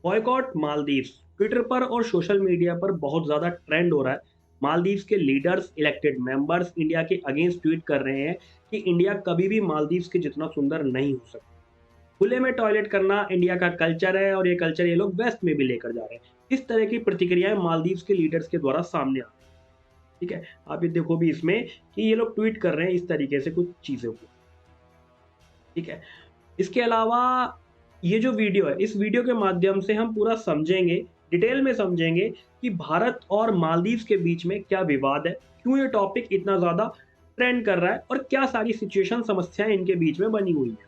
Boycott Maldives Twitter पर और social media पर बहुत ज़्यादा ट्रेंड हो रहा है। मालदीव्स के लीडर्स, इलेक्टेड मेंबर्स इंडिया के अगेंस्ट ट्वीट कर रहे हैं कि इंडिया कभी भी मालदीव्स के जितना सुंदर नहीं हो सकता। खुले में टॉयलेट करना इंडिया का कल्चर है और ये कल्चर ये लोग वेस्ट में भी लेकर जा रहे हैं। इस तरह की प्रतिक्रियाएं मालदीव्स के लीडर्स के द्वारा सामने आ रही हैं। ठीक है, आप ये देखो भी इसमें कि ये लोग ट्वीट कर रहे हैं इस तरीके से कुछ चीज़ों को। ठीक है, इसके अलावा ये जो वीडियो है, इस वीडियो के माध्यम से हम पूरा समझेंगे, डिटेल में समझेंगे कि भारत और मालदीव्स के बीच में क्या विवाद है, क्यों ये टॉपिक इतना ज़्यादा ट्रेंड कर रहा है और क्या सारी सिचुएशन समस्याएं इनके बीच में बनी हुई हैं।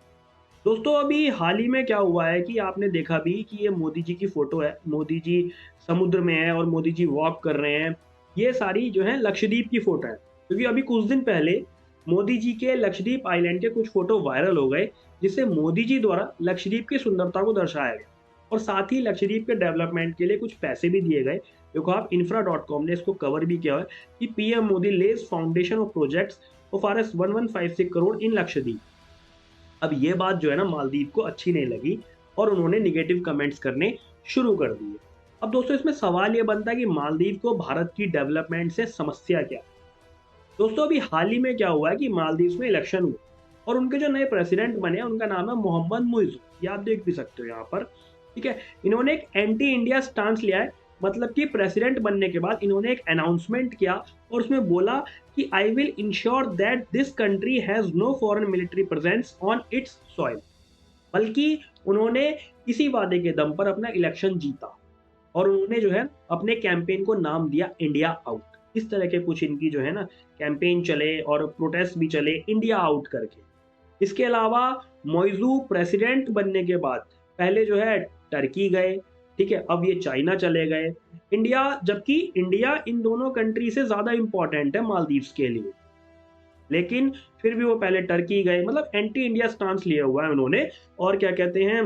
दोस्तों, अभी हाल ही में क्या हुआ है कि आपने देखा भी कि ये मोदी जी की फ़ोटो है, मोदी जी समुद्र में हैं और मोदी जी वॉक कर रहे हैं। ये सारी जो है लक्षद्वीप की फ़ोटो है, क्योंकि अभी कुछ दिन पहले मोदी जी के लक्षद्वीप आइलैंड के कुछ फ़ोटो वायरल हो गए, जिससे मोदी जी द्वारा लक्षद्वीप की सुंदरता को दर्शाया गया और साथ ही लक्षद्वीप के डेवलपमेंट के लिए कुछ पैसे भी दिए गए। देखो आप infra.com ने इसको कवर भी किया है कि PM Modi lays foundation of projects of RS 1156 crore in Lakshadweep. अब ये बात जो है ना मालदीव को अच्छी नहीं लगी और उन्होंने नेगेटिव कमेंट्स करने शुरू कर दिए। अब दोस्तों, इसमें सवाल ये बनता है कि मालदीव को भारत की डेवलपमेंट से समस्या क्या है? दोस्तों, अभी हाल ही में क्या हुआ है कि मालदीव में इलेक्शन हुआ और उनके जो नए प्रेसिडेंट बने उनका नाम है मोहम्मद मुइज़। ये आप देख भी सकते हो यहाँ पर। ठीक है, इन्होंने एक एंटी इंडिया स्टांस लिया है। मतलब कि प्रेसिडेंट बनने के बाद इन्होंने एक अनाउंसमेंट किया और उसमें बोला कि I will ensure that this country has no foreign military presence on its soil. बल्कि उन्होंने इसी वादे के दम पर अपना इलेक्शन जीता और उन्होंने जो है अपने कैंपेन को नाम दिया इंडिया आउट। इस तरह के कुछ इनकी जो है ना कैंपेन चले और प्रोटेस्ट भी चले इंडिया आउट करके। इसके अलावा मोइज़ू प्रेसिडेंट बनने के बाद पहले जो है टर्की गए, ठीक है? अब ये चाइना चले गए। इंडिया, जबकि इंडिया इन दोनों कंट्री से ज़्यादा इम्पोर्टेंट है मालदीव्स के लिए। लेकिन फिर भी वो पहले टर्की गए, मतलब एंटी इंडिया स्टांस लिया हुआ है उन्होंने और क्या कहते हैं,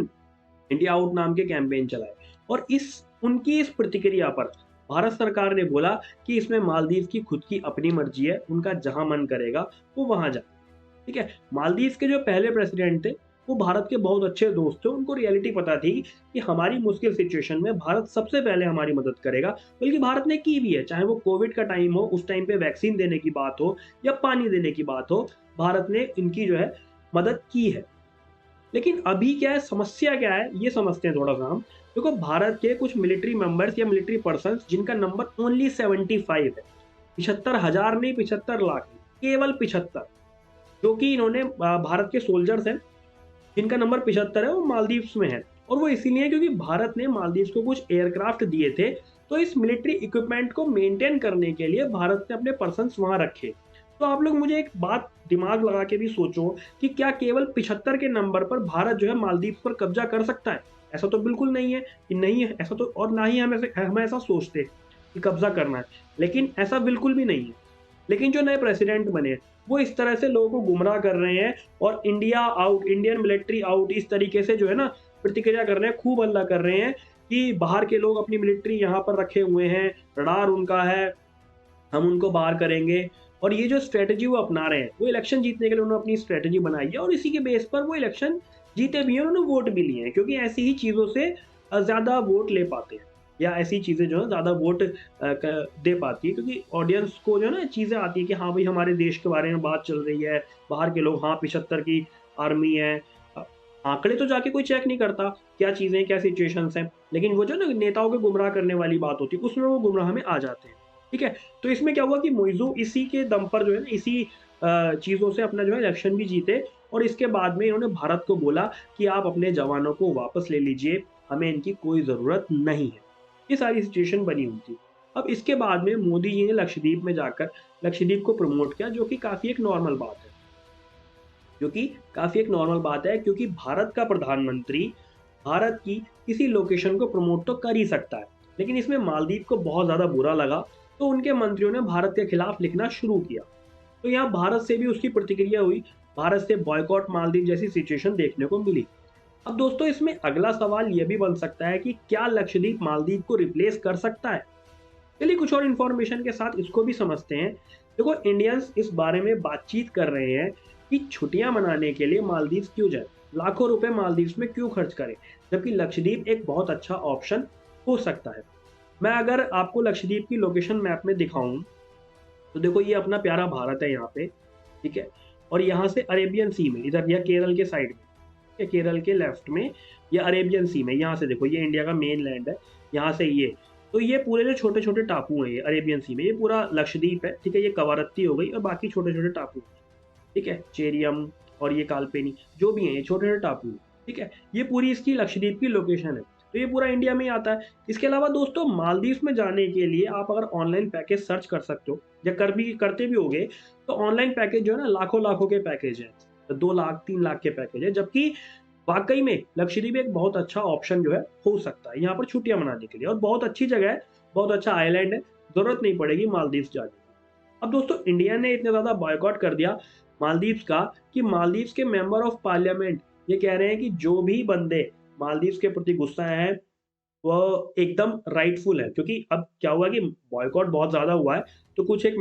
इंडिया आउट नाम के कैंपेन चलाए। और उनकी इस प्रतिक्रिया पर भारत सरकार ने बोला कि इसमें मालदीव की खुद की अपनी मर्जी है, उनका जहां मन करेगा वो वहां जाए। ठीक है, मालदीव के जो पहले प्रेसिडेंट थे वो भारत के बहुत अच्छे दोस्त थे। उनको रियलिटी पता थी कि हमारी मुश्किल सिचुएशन में भारत सबसे पहले हमारी मदद करेगा। बल्कि भारत ने की भी है, चाहे वो कोविड का टाइम हो, उस टाइम पे वैक्सीन देने की बात हो या पानी देने की बात हो, भारत ने इनकी जो है मदद की है। लेकिन अभी क्या है, समस्या क्या है, ये समझते हैं थोड़ा सा हम। देखो, भारत के कुछ मिलिट्री मेंबर्स या मिलिट्री पर्सन्स जिनका नंबर ओनली 75 है, 75,000 नहीं, 75 लाख नहीं, केवल 75, जो कि इन्होंने भारत के सोल्जर्स हैं जिनका नंबर 75 है, वो मालदीव्स में है। और वो इसीलिए है क्योंकि भारत ने मालदीव्स को कुछ एयरक्राफ्ट दिए थे, तो इस मिलिट्री इक्विपमेंट को मेंटेन करने के लिए भारत ने अपने पर्सन्स वहाँ रखे। तो आप लोग मुझे एक बात दिमाग लगा के भी सोचो कि क्या केवल 75 के नंबर पर भारत जो है मालदीव्स पर कब्जा कर सकता है? ऐसा तो बिल्कुल नहीं है कि नहीं है ऐसा तो, और ना ही हम ऐसा सोचते कि कब्जा करना है, लेकिन ऐसा बिल्कुल भी नहीं है। लेकिन जो नए प्रेसिडेंट बने वो इस तरह से लोगों को गुमराह कर रहे हैं और India out, Indian military out, इस तरीके से जो है ना प्रतिक्रिया कर रहे हैं, खूब हल्ला कर रहे हैं कि बाहर के लोग अपनी मिलिट्री यहाँ पर रखे हुए हैं, रडार उनका है, हम उनको बाहर करेंगे। और ये जो स्ट्रेटजी वो अपना रहे हैं, वो इलेक्शन जीतने के लिए उन्होंने अपनी स्ट्रेटजी बनाई है और इसी के बेस पर वो इलेक्शन जीते भी हैं, उन्होंने वोट भी लिए हैं, क्योंकि ऐसी ही चीज़ों से ज़्यादा वोट ले पाते हैं या ऐसी चीज़ें जो है ज़्यादा वोट दे पाती है, क्योंकि ऑडियंस को जो है ना चीज़ें आती है कि हाँ भाई हमारे देश के बारे में बात चल रही है, बाहर के लोग, हाँ 75 की आर्मी है। आंकड़े तो जाके कोई चेक नहीं करता क्या चीज़ें, क्या सिचुएशंस हैं, लेकिन वो जो ना नेताओं को गुमराह करने वाली बात होती है उसमें वो गुमराह में आ जाते हैं। ठीक है, तो इसमें क्या हुआ कि मोइज़ू इसी के दम पर जो है ना, इसी चीज़ों से अपना जो है इलेक्शन भी जीते और इसके बाद में इन्होंने भारत को बोला कि आप अपने जवानों को वापस ले लीजिए, हमें इनकी कोई ज़रूरत नहीं है। ये सारी सिचुएशन बनी हुई थी। अब इसके बाद में मोदी जी ने लक्षद्वीप में जाकर लक्षद्वीप को प्रमोट किया, जो कि काफ़ी एक नॉर्मल बात है। क्योंकि भारत का प्रधानमंत्री भारत की किसी लोकेशन को प्रमोट तो कर ही सकता है। लेकिन इसमें मालदीव को बहुत ज़्यादा बुरा लगा, तो उनके मंत्रियों ने भारत के खिलाफ लिखना शुरू किया। तो यहाँ भारत से भी उसकी प्रतिक्रिया हुई, भारत से बॉयकॉट मालदीव जैसी सिचुएशन देखने को मिली। अब दोस्तों, इसमें अगला सवाल ये भी बन सकता है कि क्या लक्षद्वीप मालदीव को रिप्लेस कर सकता है? चलिए कुछ और इन्फॉर्मेशन के साथ इसको भी समझते हैं। देखो, इंडियंस इस बारे में बातचीत कर रहे हैं कि छुट्टियां मनाने के लिए मालदीव क्यों जाए, लाखों रुपए मालदीव में क्यों खर्च करें, जबकि लक्षद्वीप एक बहुत अच्छा ऑप्शन हो सकता है। मैं अगर आपको लक्षद्वीप की लोकेशन मैप में दिखाऊँ, तो देखो ये अपना प्यारा भारत है यहाँ पे, ठीक है? और यहाँ से अरेबियन सी में इधर या केरल के साइड में, ठीक है? केरल के लेफ्ट में या अरेबियन सी में, यहाँ से देखो ये इंडिया का मेन लैंड है, यहाँ से ये। तो ये पूरे जो छोटे-छोटे टापू हैं ये अरेबियन सी में, ये पूरा लक्षद्वीप है, ठीक है? ये कवारत्ती हो गई और बाकी छोटे-छोटे टापू, ठीक है? चेरियम और ये काल्पेनी जो भी हैं ये छोटे-छोटे टापू हैं, ठीक है? ये पूरी इसकी लक्षद्वीप की लोकेशन है। तो ये पूरा इंडिया में ही आता है। इसके अलावा दोस्तों मालदीव्स में जाने के लिए आप अगर ऑनलाइन पैकेज सर्च कर सकते हो या करते भी होगे, तो ऑनलाइन पैकेज जो है ना लाखों-लाखों के पैकेज हैं। 2 लाख 3 लाख के पैकेज है, जबकि वाक़ई में लक्षद्वीप एक बहुत अच्छा ऑप्शन जो है हो सकता है यहाँ पर छुट्टियाँ मनाने के लिए और बहुत अच्छी जगह है, बहुत अच्छा आइलैंड है, ज़रूरत नहीं पड़ेगी मालदीव्स जाने की। अब दोस्तों इंडिया ने इतना ज़्यादा बॉयकॉट कर दिया मालदीव्स का कि मालदीव्स के मेंबर ऑफ पार्लियामेंट ये कह रहे हैं कि जो भी बंदे मालदीव्स के प्रति गुस्सा हैं, वो एकदम राइटफुल है, क्योंकि अब क्या हुआ कि बॉयकॉट बहुत ज़्यादा हुआ है, तो कुछ एक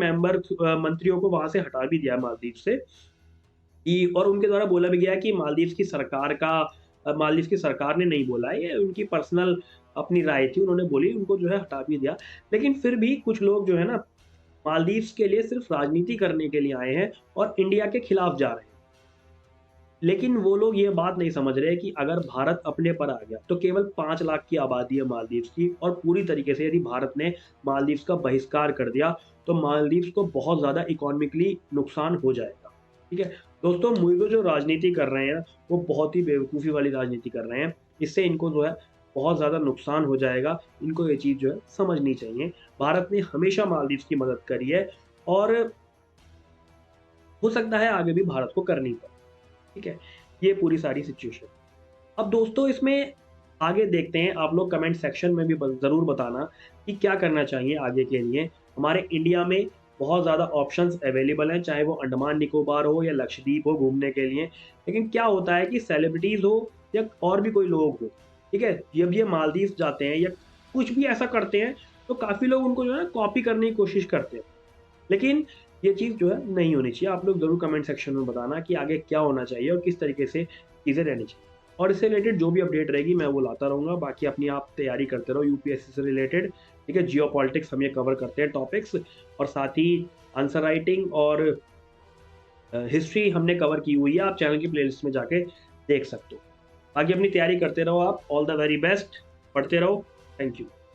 मंत्रियों को वहाँ से हटा भी दिया मालदीव से कि और उनके द्वारा बोला भी गया कि मालदीव की सरकार ने नहीं बोला है, ये उनकी पर्सनल अपनी राय थी, उन्होंने बोली, उनको जो है हटा भी दिया। लेकिन फिर भी कुछ लोग जो है ना, मालदीव्स के लिए सिर्फ राजनीति करने के लिए आए हैं और इंडिया के खिलाफ जा रहे हैं। लेकिन वो लोग ये बात नहीं समझ रहे कि अगर भारत अपने पर आ गया, तो केवल 5 लाख की आबादी है मालदीव्स की और पूरी तरीके से यदि भारत ने मालदीव्स का बहिष्कार कर दिया, तो मालदीव्स को बहुत ज़्यादा इकोनॉमिकली नुकसान हो जाएगा, ठीक है? दोस्तों, मुझे जो राजनीति कर रहे हैं, वो बहुत ही बेवकूफ़ी वाली राजनीति कर रहे हैं। इससे इनको जो है बहुत ज़्यादा नुकसान हो जाएगा, इनको ये चीज़ जो है समझनी चाहिए। भारत ने हमेशा मालदीव्स की मदद करी है और हो सकता है आगे भी भारत को करनी पड़े। ठीक है? ये पूरी सारी सिचुएशन। अब दोस्तों इसमें आगे देखते हैं, आप लोग कमेंट सेक्शन में भी ज़रूर बताना कि क्या करना चाहिए आगे के लिए। हमारे इंडिया में बहुत ज़्यादा ऑप्शंस अवेलेबल हैं, चाहे वो अंडमान निकोबार हो या लक्षद्वीप हो घूमने के लिए। लेकिन क्या होता है कि सेलिब्रिटीज़ हो या और भी कोई लोग हो, ठीक है? जब ये मालदीव जाते हैं या कुछ भी ऐसा करते हैं, तो काफ़ी लोग उनको जो है ना कॉपी करने की कोशिश करते हैं। लेकिन ये चीज़ जो है नहीं होनी चाहिए। आप लोग ज़रूर कमेंट सेक्शन में बताना कि आगे क्या होना चाहिए और किस तरीके से चीज़ें रहनी चाहिए। और इससे रिलेटेड जो भी अपडेट रहेगी मैं वो लाता रहूँगा। बाकी अपनी आप तैयारी करते रहो यूपीएससी से रिलेटेड, ठीक है? जियोपॉलिटिक्स हम ये कवर करते हैं टॉपिक्स और साथ ही आंसर राइटिंग और हिस्ट्री हमने कवर की हुई है। आप चैनल की प्लेलिस्ट में जाके देख सकते हो। बाकी अपनी तैयारी करते रहो आप। All the very best. पढ़ते रहो। Thank you.